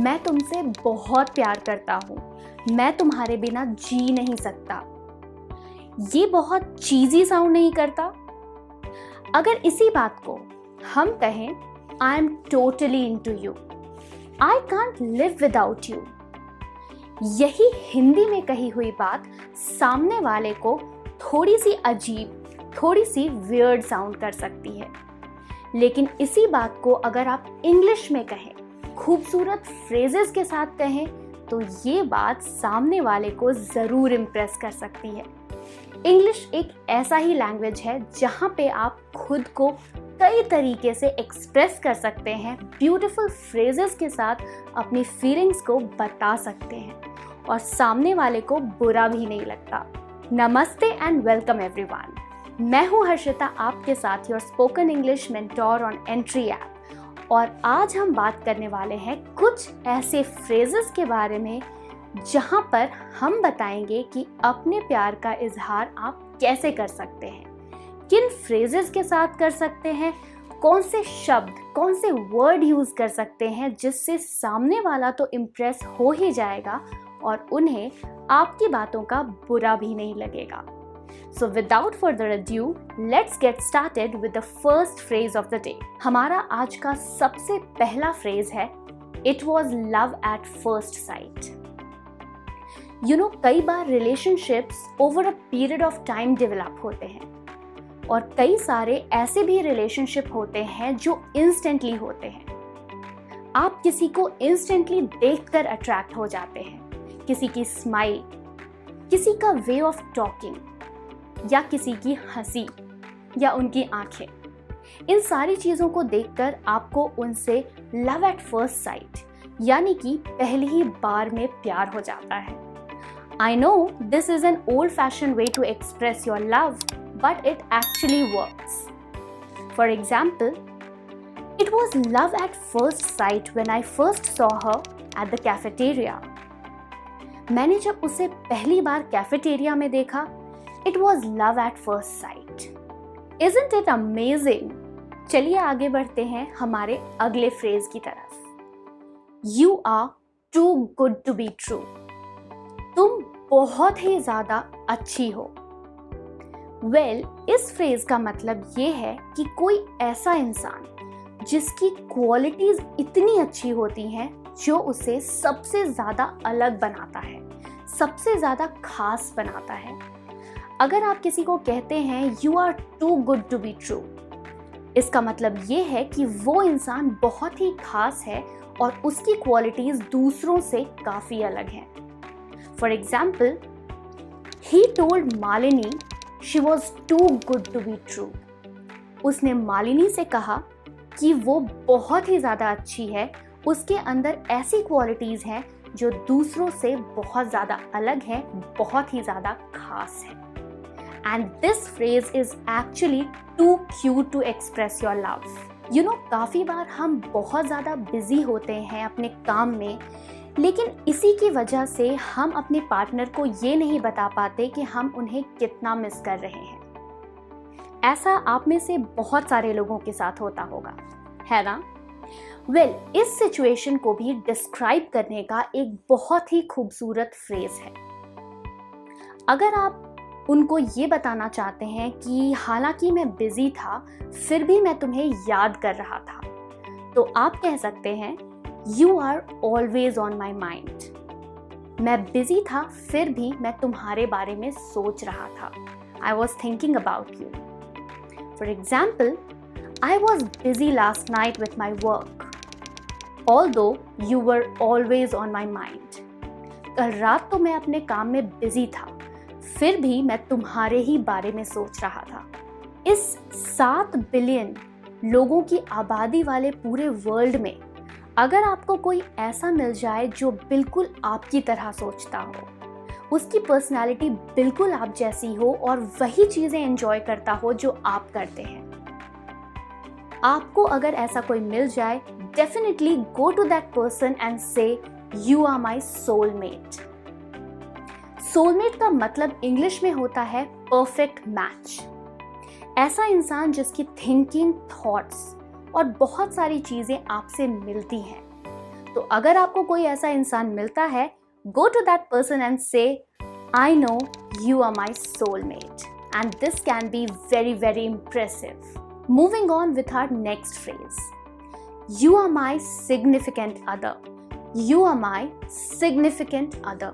मैं तुमसे बहुत प्यार करता हूँ, मैं तुम्हारे बिना जी नहीं सकता। ये बहुत चीज़ी साउंड नहीं करता? अगर इसी बात को हम कहें, I am totally into you, I can't live without you, यही हिंदी में कही हुई बात सामने वाले को थोड़ी सी अजीब, थोड़ी सी वियर्ड साउंड कर सकती है। लेकिन इसी बात को अगर आप इंग्लिश में कहें, खूबसूरत फ्रेजेस के साथ कहें, तो ये बात सामने वाले को ज़रूर इम्प्रेस कर सकती है। इंग्लिश एक ऐसा ही लैंग्वेज है जहाँ पे आप खुद को कई तरीके से एक्सप्रेस कर सकते हैं, ब्यूटीफुल फ्रेजेस के साथ अपनी फीलिंग्स को बता सकते हैं और सामने वाले को बुरा भी नहीं लगता। नमस्ते एंड वेलकम एवरीवन, मैं हूँ हर्षिता, आपके साथ your spoken English mentor on entry app. और आज हम बात करने वाले हैं कुछ ऐसे फ्रेजेस के बारे में जहाँ पर हम बताएंगे कि अपने प्यार का इजहार आप कैसे कर सकते हैं, किन फ्रेजेस के साथ कर सकते हैं, कौन से शब्द, कौन से वर्ड यूज़ कर सकते हैं जिससे सामने वाला तो इम्प्रेस हो ही जाएगा और उन्हें आपकी बातों का बुरा भी नहीं लगेगा। So without further ado, let's get started with the first phrase of the day. हमारा आज का सबसे पहला फ्रेज है It was love at first sight. कई बार relationships over a period of time develop होते हैं और कई सारे ऐसे भी रिलेशनशिप होते हैं जो इंस्टेंटली होते हैं। आप किसी को इंस्टेंटली देखकर अट्रैक्ट हो जाते हैं, किसी की स्माइल, किसी का वे ऑफ टॉकिंग या किसी की हंसी या उनकी आंखें, इन सारी चीज़ों को देखकर आपको उनसे लव एट फर्स्ट साइट यानी कि पहली ही बार में प्यार हो जाता है। I know this is an old-fashioned way to express your love, but it actually works. For example, it was love at first sight when I first saw her at the cafeteria. मैंने जब उसे पहली बार cafeteria में देखा, It was love at first sight. Isn't it amazing? चलिए आगे बढ़ते हैं हमारे अगले फ्रेज की तरफ। You are too good to be true. तुम बहुत ही ज़्यादा अच्छी हो। इस फ्रेज का मतलब ये है कि कोई ऐसा इंसान जिसकी क्वालिटीज इतनी अच्छी होती हैं जो उसे सबसे ज़्यादा अलग बनाता है, सबसे ज़्यादा खास बनाता है। अगर आप किसी को कहते हैं you are too good to be true, इसका मतलब ये है कि वो इंसान बहुत ही खास है और उसकी क्वालिटीज दूसरों से काफ़ी अलग हैं। For example, he told Malini she was too good to be true. उसने मालिनी से कहा कि वो बहुत ही ज़्यादा अच्छी है, उसके अंदर ऐसी क्वालिटीज़ हैं जो दूसरों से बहुत ज़्यादा अलग है, बहुत ही ज़्यादा खास है। And this phrase is actually too cute to express your love. काफ़ी बार हम बहुत ज़्यादा बिजी होते हैं अपने काम में, लेकिन इसी की वजह से हम अपने पार्टनर को ये नहीं बता पाते कि हम उन्हें कितना मिस कर रहे हैं। ऐसा आप में से बहुत सारे लोगों के साथ होता होगा, है ना? इस सिचुएशन को भी डिस्क्राइब करने का एक बहुत ही खूबसूरत फ्रेज है। अगर आप उनको ये बताना चाहते हैं कि हालांकि मैं बिजी था फिर भी मैं तुम्हें याद कर रहा था, तो आप कह सकते हैं you are always on my mind. मैं बिजी था फिर भी मैं तुम्हारे बारे में सोच रहा था। I was thinking about you. For example, I was busy last night with my work although you were always on my mind. कल रात तो मैं अपने काम में बिजी था, फिर भी मैं तुम्हारे ही बारे में सोच रहा था। इस 7 बिलियन लोगों की आबादी वाले पूरे वर्ल्ड में अगर आपको कोई ऐसा मिल जाए जो बिल्कुल आपकी तरह सोचता हो, उसकी पर्सनालिटी बिल्कुल आप जैसी हो और वही चीज़ें एंजॉय करता हो जो आप करते हैं, आपको अगर ऐसा कोई मिल जाए, definitely go to that person and say you are my soulmate. Soulmate का मतलब इंग्लिश में होता है परफेक्ट मैच। ऐसा इंसान जिसकी थिंकिंग, थॉट्स और बहुत सारी चीज़ें आपसे मिलती हैं, तो अगर आपको कोई ऐसा इंसान मिलता है, go to that person and say, I know you are my soulmate. And this can be very, very impressive. Moving on with our next phrase. You are my significant other. You are my significant other.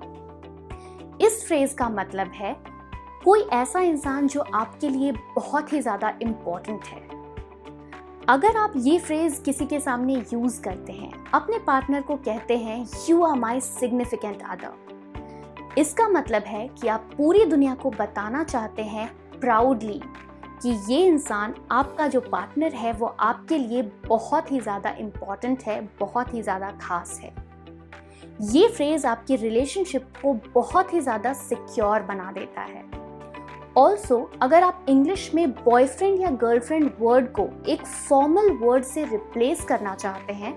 इस phrase का मतलब है कोई ऐसा इंसान जो आपके लिए बहुत ही ज़्यादा इम्पोर्टेंट है। अगर आप ये फ्रेज किसी के सामने यूज़ करते हैं, अपने पार्टनर को कहते हैं you are my significant other, इसका मतलब है कि आप पूरी दुनिया को बताना चाहते हैं प्राउडली कि ये इंसान, आपका जो पार्टनर है, वो आपके लिए बहुत ही ज़्यादा इम्पोर्टेंट है, बहुत ही ज़्यादा खास है। ये फ्रेज आपकी रिलेशनशिप को बहुत ही ज़्यादा सिक्योर बना देता है। ऑल्सो अगर आप इंग्लिश में बॉयफ्रेंड या गर्लफ्रेंड वर्ड को एक फॉर्मल वर्ड से रिप्लेस करना चाहते हैं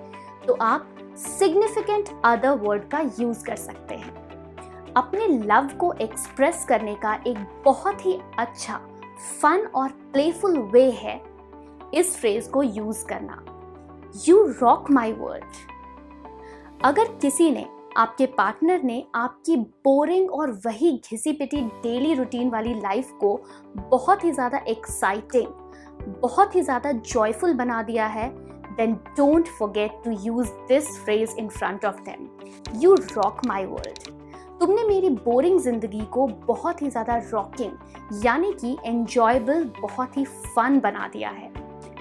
तो आप सिग्निफिकेंट अदर वर्ड का यूज कर सकते हैं। अपने लव को एक्सप्रेस करने का एक बहुत ही अच्छा, फन और प्लेफुल वे है इस फ्रेज को यूज करना। You rock my world. अगर किसी ने, आपके पार्टनर ने आपकी बोरिंग और वही घिसी पिटी डेली रूटीन वाली लाइफ को बहुत ही ज़्यादा एक्साइटिंग, बहुत ही ज़्यादा जॉयफुल बना दिया है, then don't forget to use this phrase in front of them. You rock my world. तुमने मेरी बोरिंग जिंदगी को बहुत ही ज़्यादा रॉकिंग यानी कि एंजॉयबल, बहुत ही फन बना दिया है।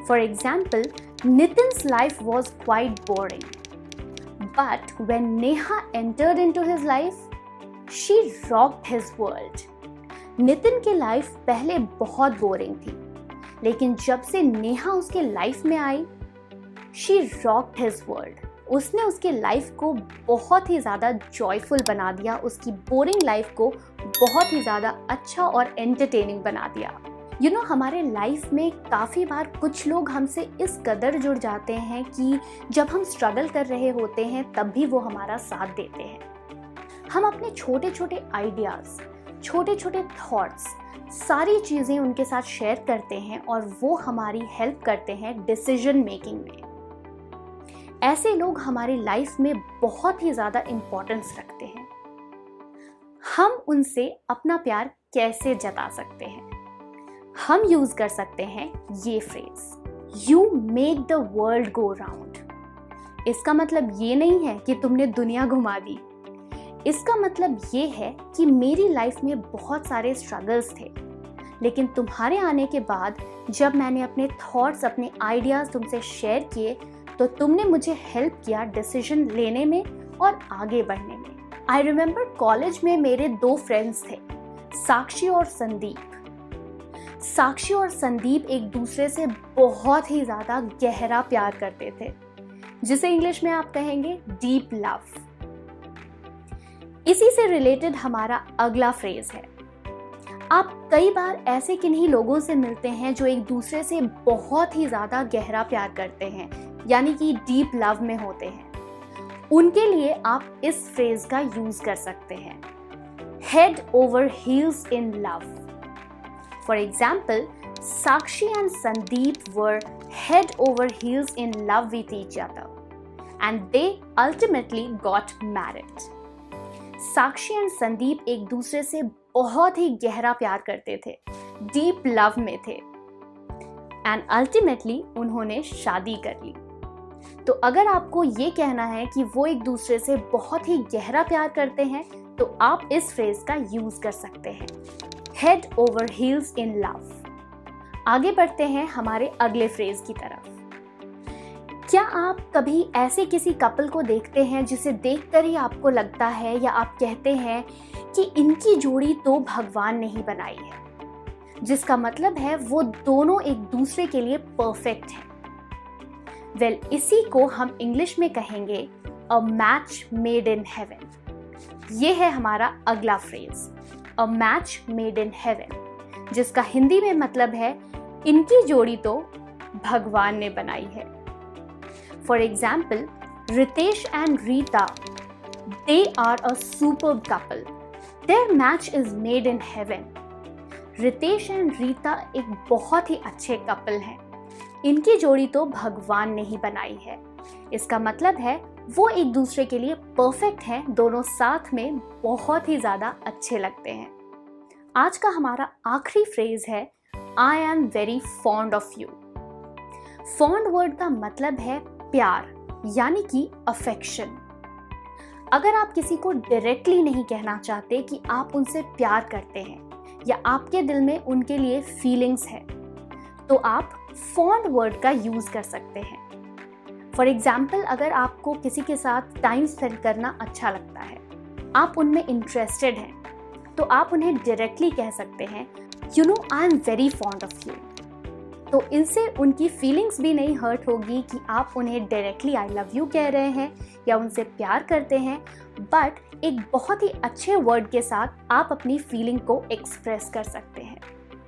For example, Nitin's life was quite boring, but when Neha entered into his life, she rocked his world. Nitin की लाइफ पहले बहुत बोरिंग थी, लेकिन जब से नेहा उसके लाइफ में आई, she rocked his world. उसने उसके लाइफ को बहुत ही ज़्यादा जॉयफुल बना दिया, उसकी बोरिंग लाइफ को बहुत ही ज़्यादा अच्छा और एंटरटेनिंग बना दिया। हमारे लाइफ में काफ़ी बार कुछ लोग हमसे इस कदर जुड़ जाते हैं कि जब हम स्ट्रगल कर रहे होते हैं तब भी वो हमारा साथ देते हैं। हम अपने छोटे छोटे आइडियाज़, छोटे छोटे थॉट्स, सारी चीज़ें उनके साथ शेयर करते हैं और वो हमारी हेल्प करते हैं डिसीजन मेकिंग में। ऐसे लोग हमारी लाइफ में बहुत ही ज़्यादा इम्पोर्टेंस रखते हैं। हम उनसे अपना प्यार कैसे जता सकते हैं? हम यूज कर सकते हैं ये phrase, you make the world go round. इसका मतलब ये नहीं है कि तुमने दुनिया घुमा दी। इसका मतलब ये है कि मेरी लाइफ में बहुत सारे स्ट्रगल्स थे, लेकिन तुम्हारे आने के बाद जब मैंने अपने थॉट्स, अपने आइडियाज तुमसे शेयर किए तो तुमने मुझे हेल्प किया डिसीजन लेने में और आगे बढ़ने में। आई रिमेम्बर कॉलेज में मेरे 2 फ्रेंड्स थे, साक्षी और संदीप। साक्षी और संदीप एक दूसरे से बहुत ही ज़्यादा गहरा प्यार करते थे, जिसे इंग्लिश में आप कहेंगे डीप लव। इसी से रिलेटेड हमारा अगला फ्रेज है। आप कई बार ऐसे किन्हीं लोगों से मिलते हैं जो एक दूसरे से बहुत ही ज़्यादा गहरा प्यार करते हैं, यानी कि डीप लव में होते हैं। उनके लिए आप इस फ्रेज का यूज कर सकते हैं, head over heels in love. For example, Sakshi and Sandeep were head over heels in love with each other, and they ultimately got married. Sakshi and Sandeep एक दूसरे से बहुत ही गहरा प्यार करते थे, डीप लव में थे, एंड अल्टीमेटली उन्होंने शादी कर ली। तो अगर आपको ये कहना है कि वो एक दूसरे से बहुत ही गहरा प्यार करते हैं तो आप इस फ्रेज का यूज कर सकते हैं, head over heels in love. आगे बढ़ते हैं हमारे अगले फ्रेज की तरफ। क्या आप कभी ऐसे किसी कपल को देखते हैं जिसे देखकर ही आपको लगता है या आप कहते हैं कि इनकी जोड़ी तो भगवान ने ही बनाई है, जिसका मतलब है वो दोनों एक दूसरे के लिए परफेक्ट हैं। वेल, इसी को हम इंग्लिश में कहेंगे a match made in heaven. ये है हमारा अगला phrase, a match made in heaven, जिसका हिंदी में मतलब है इनकी जोड़ी तो भगवान ने बनाई है। For example, Ritesh and Rita, they are a superb couple. Their match is made in heaven. Ritesh and Rita एक बहुत ही अच्छे कपल हैं, इनकी जोड़ी तो भगवान ने ही बनाई है। इसका मतलब है वो एक दूसरे के लिए परफेक्ट हैं, दोनों साथ में बहुत ही ज़्यादा अच्छे लगते हैं। आज का हमारा आखिरी फ्रेज है I am very fond of you. Fond word का मतलब है प्यार, यानी कि अफेक्शन। अगर आप किसी को डायरेक्टली नहीं कहना चाहते कि आप उनसे प्यार करते हैं या आपके दिल में उनके लिए फीलिंग्स है, तो आप फॉन्ड वर्ड का यूज कर सकते हैं। फॉर एग्जाम्पल, अगर आपको किसी के साथ टाइम स्पेंड करना अच्छा लगता है, आप उनमें इंटरेस्टेड हैं, तो आप उन्हें डायरेक्टली कह सकते हैं you know I am very fond of you. तो इनसे उनकी फीलिंग्स भी नहीं हर्ट होगी कि आप उन्हें डायरेक्टली आई लव यू कह रहे हैं या उनसे प्यार करते हैं, बट एक बहुत ही अच्छे वर्ड के साथ आप अपनी फीलिंग को एक्सप्रेस कर सकते हैं।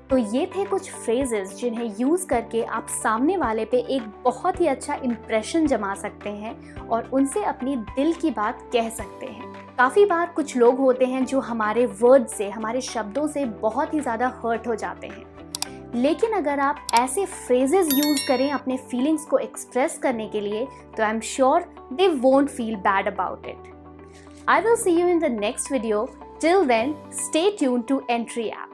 तो ये थे कुछ फ्रेजेस जिन्हें यूज़ करके आप सामने वाले पे एक बहुत ही अच्छा इम्प्रेशन जमा सकते हैं और उनसे अपनी दिल की बात कह सकते हैं। काफ़ी बार कुछ लोग होते हैं जो हमारे वर्ड से, हमारे शब्दों से बहुत ही ज़्यादा हर्ट हो जाते हैं, लेकिन अगर आप ऐसे फ्रेजेस यूज़ करें अपने फीलिंग्स को एक्सप्रेस करने के लिए, तो I am sure they won't feel bad about it. I will see you in the next video. Till then, stay tuned to Entri app.